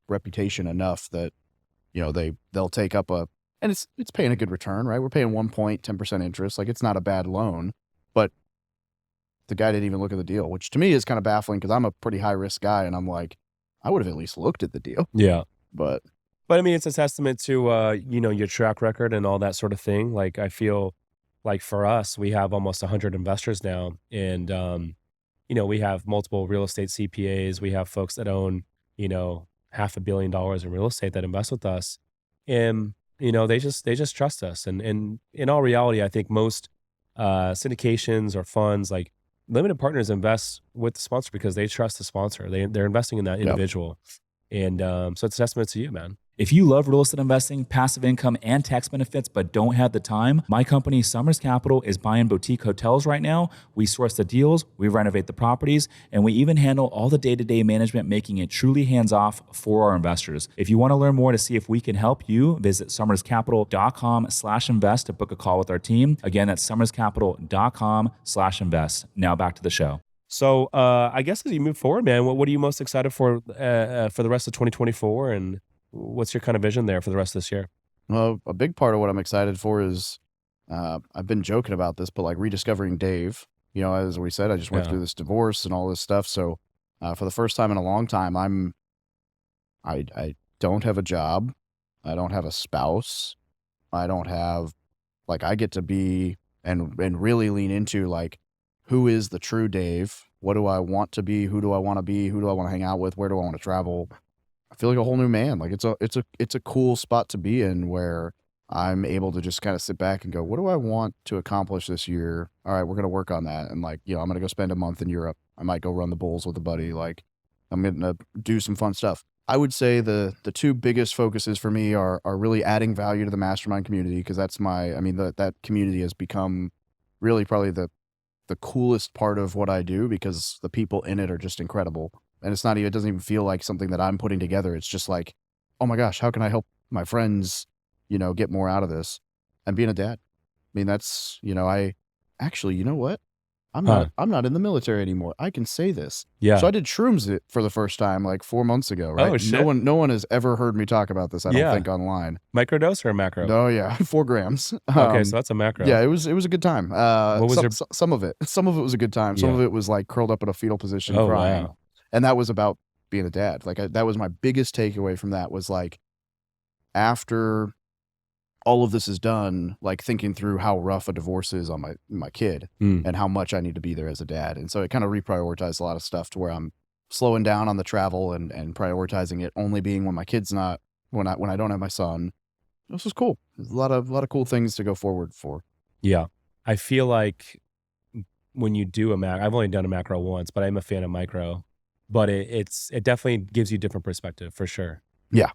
reputation enough that, they'll take up and it's paying a good return, right? We're paying 1.10% interest. Like it's not a bad loan, but the guy didn't even look at the deal, which to me is kind of baffling because I'm a pretty high risk guy. And I'm like, I would have at least looked at the deal. Yeah. But I mean, it's a testament to, your track record and all that sort of thing. Like, I feel like for us, we have almost 100 investors now. And, we have multiple real estate CPAs. We have folks that own, $500 million in real estate that invest with us. And, they just trust us. And in all reality, I think most syndications or funds, like limited partners, invest with the sponsor because they trust the sponsor. They're investing in that individual. And so it's a testament to you, man. If you love real estate investing, passive income, and tax benefits, but don't have the time, my company, Summers Capital, is buying boutique hotels right now. We source the deals, we renovate the properties, and we even handle all the day-to-day management, making it truly hands-off for our investors. If you want to learn more to see if we can help you, visit summerscapital.com/invest to book a call with our team. Again, that's summerscapital.com/invest. Now back to the show. So I guess as you move forward, man, what are you most excited for the rest of 2024, and what's your kind of vision there for the rest of this year? Well, a big part of what I'm excited for is I've been joking about this, but like rediscovering Dave. You know, as we said, I just went through this divorce and all this stuff. So for the first time in a long time, I don't have a job. I don't have a spouse. I don't have, like, I get to be and really lean into, like, who is the true Dave? What do I want to be? Who do I want to be? Who do I want to hang out with? Where do I want to travel? I feel like a whole new man. Like it's a cool spot to be in, where I'm able to just kind of sit back and go, what do I want to accomplish this year? All right, we're going to work on that. And like, you know, I'm going to go spend a month in Europe. I might go run the bulls with a buddy. Like, I'm going to do some fun stuff. I would say the two biggest focuses for me are really adding value to the mastermind community, because that's that community has become really probably the coolest part of what I do, because the people in it are just incredible. And it doesn't even feel like something that I'm putting together. It's just like, oh my gosh, how can I help my friends, you know, get more out of this? And being a dad. I mean, that's, you know, you know what? I'm not in the military anymore. I can say this. Yeah. So I did shrooms for the first time like 4 months ago, right? Oh, shit. No one has ever heard me talk about this, I don't think, online. Microdose or a macro? Oh yeah, 4 grams. Okay, so that's a macro. Yeah, it was a good time. What was some of it was a good time. Some of it was like curled up in a fetal position crying. Wow. And that was about being a dad. Like that was my biggest takeaway from that, was like, after all of this is done, like thinking through how rough a divorce is on my kid and how much I need to be there as a dad. And so it kind of reprioritized a lot of stuff to where I'm slowing down on the travel and prioritizing it only being when my kid's not, when I don't have my son. This was cool. There's a lot of cool things to go forward for. Yeah. I feel like when you do I've only done a macro once, but I'm a fan of micro, but it definitely gives you different perspective for sure. Yeah.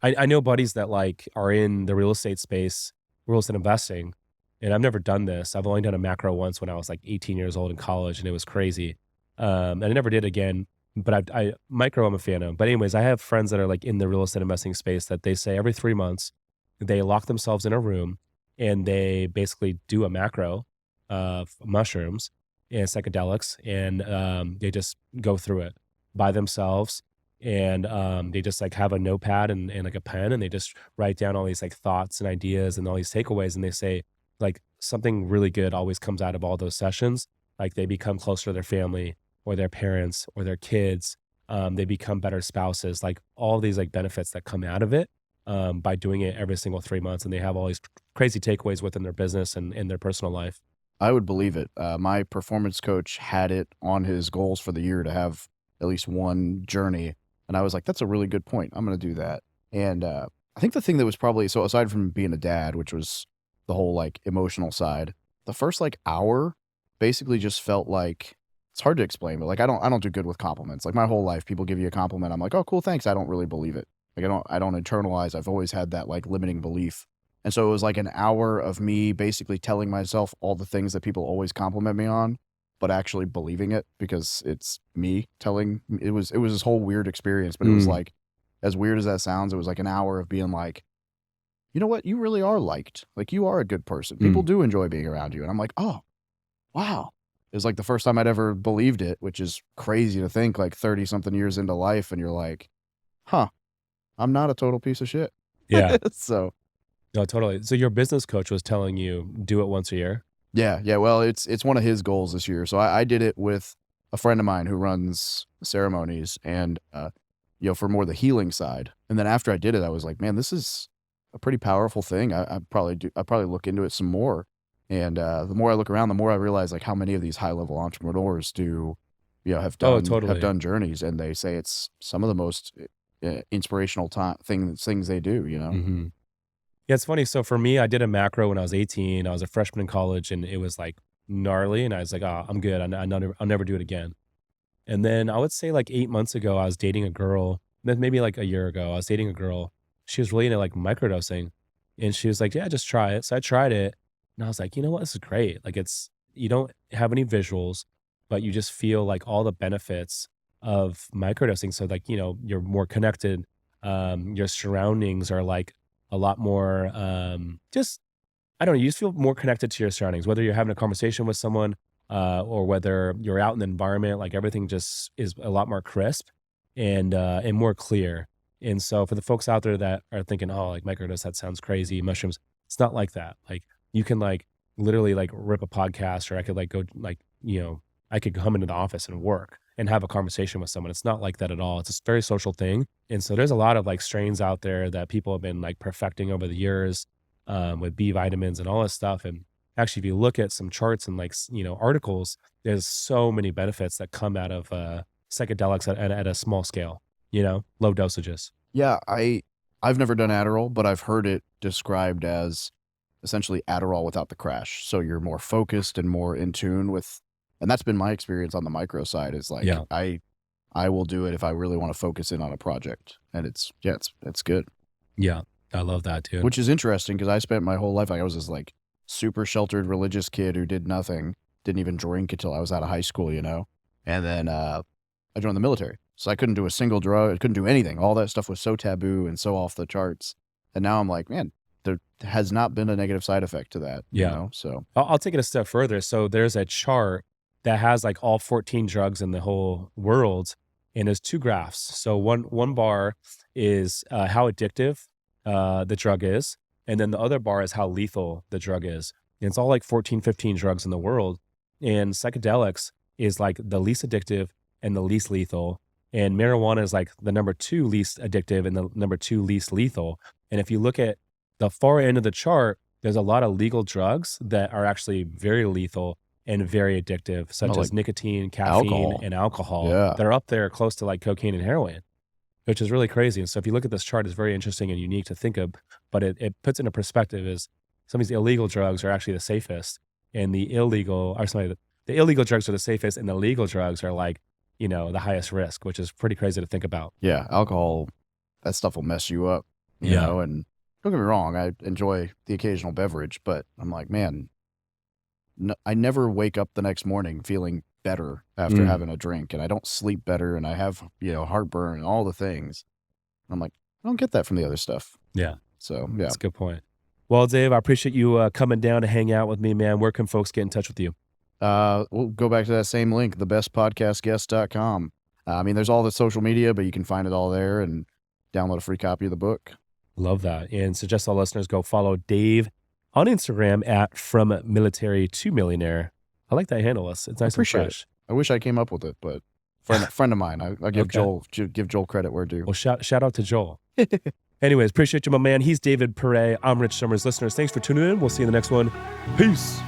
I know buddies that like are in the real estate space, real estate investing, and I've never done this. I've only done a macro once when I was like 18 years old in college, and it was crazy. And I never did again, but I micro I'm a fan of. But anyways, I have friends that are like in the real estate investing space that they say every 3 months, they lock themselves in a room and they basically do a macro of mushrooms and psychedelics, and they just go through it by themselves. And they just like have a notepad and like a pen, and they just write down all these like thoughts and ideas and all these takeaways. And they say like something really good always comes out of all those sessions. Like they become closer to their family or their parents or their kids. They become better spouses, like all these like benefits that come out of it by doing it every single 3 months. And they have all these crazy takeaways within their business and in their personal life. I would believe it. My performance coach had it on his goals for the year to have at least one journey. And I was like, that's a really good point. I'm going to do that. And I think the thing that was probably, so aside from being a dad, which was the whole like emotional side, the first like hour basically just felt like, it's hard to explain, but like I don't do good with compliments. Like my whole life, people give you a compliment, I'm like, oh cool, thanks. I don't really believe it. Like I don't internalize. I've always had that like limiting belief. And so it was like an hour of me basically telling myself all the things that people always compliment me on, but actually believing it, because it's me telling. It was this whole weird experience, but it was like, as weird as that sounds, it was like an hour of being like, you know what, you really are liked. Like you are a good person. People do enjoy being around you. And I'm like, oh, wow. It was like the first time I'd ever believed it, which is crazy to think, like 30 something years into life, and you're like, huh, I'm not a total piece of shit. Yeah. So. No, totally. So your business coach was telling you do it once a year? Yeah. Well, it's one of his goals this year. So I did it with a friend of mine who runs ceremonies, and for more the healing side. And then after I did it, I was like, man, this is a pretty powerful thing. I probably look into it some more. And the more I look around, the more I realize like how many of these high level entrepreneurs have done journeys, and they say it's some of the most inspirational things they do. Mm-hmm. Yeah, it's funny. So for me, I did a macro when I was 18. I was a freshman in college, and it was like gnarly. And I was like, oh, I'm good. I'll never do it again. And then I would say like 8 months ago, I was dating a girl. Then maybe like a year ago, I was dating a girl, she was really into like microdosing, and she was like, yeah, just try it. So I tried it, and I was like, you know what, this is great. Like you don't have any visuals, but you just feel like all the benefits of microdosing. So like, you're more connected. Your surroundings are like a lot more, just, I don't know, you just feel more connected to your surroundings, whether you're having a conversation with someone, or whether you're out in the environment, like everything just is a lot more crisp and more clear. And so for the folks out there that are thinking, oh, like microdose, that sounds crazy, mushrooms, it's not like that. Like you can like literally like rip a podcast, or I could like go like, I could come into the office and work and have a conversation with someone. It's not like that at all. It's a very social thing. And so there's a lot of like strains out there that people have been like perfecting over the years, with B vitamins and all this stuff. And actually, if you look at some charts and like, articles, there's so many benefits that come out of psychedelics at a small scale, low dosages. Yeah, I've never done Adderall, but I've heard it described as essentially Adderall without the crash. So you're more focused and more in tune with, and that's been my experience on the micro side, is like, Yeah. I will do it if I really want to focus in on a project. And it's good. Yeah. I love that, dude. Which is interesting because I spent my whole life, like I was this like super sheltered religious kid who did nothing, didn't even drink until I was out of high school, And then I joined the military. So I couldn't do a single drug, I couldn't do anything. All that stuff was so taboo and so off the charts. And now I'm like, man, there has not been a negative side effect to that. Yeah. So I'll take it a step further. So there's a chart that has like all 14 drugs in the whole world, and there's two graphs. So one bar is how addictive the drug is, and then the other bar is how lethal the drug is. And it's all like 14, 15 drugs in the world. And psychedelics is like the least addictive and the least lethal. And marijuana is like the number 2 least addictive and the number 2 least lethal. And if you look at the far end of the chart, there's a lot of legal drugs that are actually very lethal and very addictive, such as nicotine, caffeine, and alcohol. Yeah. They're up there close to like cocaine and heroin, which is really crazy. And so if you look at this chart, it's very interesting and unique to think of, but it puts into perspective is some of these illegal drugs are actually the safest, and the illegal drugs are the safest, and the legal drugs are like, the highest risk, which is pretty crazy to think about. Yeah, alcohol, that stuff will mess you up, you know, and don't get me wrong, I enjoy the occasional beverage, but I'm like, man, I never wake up the next morning feeling better after having a drink, and I don't sleep better, and I have, heartburn and all the things. I'm like, I don't get that from the other stuff. Yeah. So, yeah. That's a good point. Well, Dave, I appreciate you coming down to hang out with me, man. Where can folks get in touch with you? We'll go back to that same link, thebestpodcastguest.com. There's all the social media, but you can find it all there and download a free copy of the book. Love that. And suggest all listeners go follow Dave on Instagram at From Military to Millionaire. I like that handle. It's nice and fresh. I wish I came up with it, but friend of mine. I'll give Joel credit where due. Well, shout out to Joel. Anyways, appreciate you, my man. He's David Pere. I'm Rich Summers. Listeners, thanks for tuning in. We'll see you in the next one. Peace.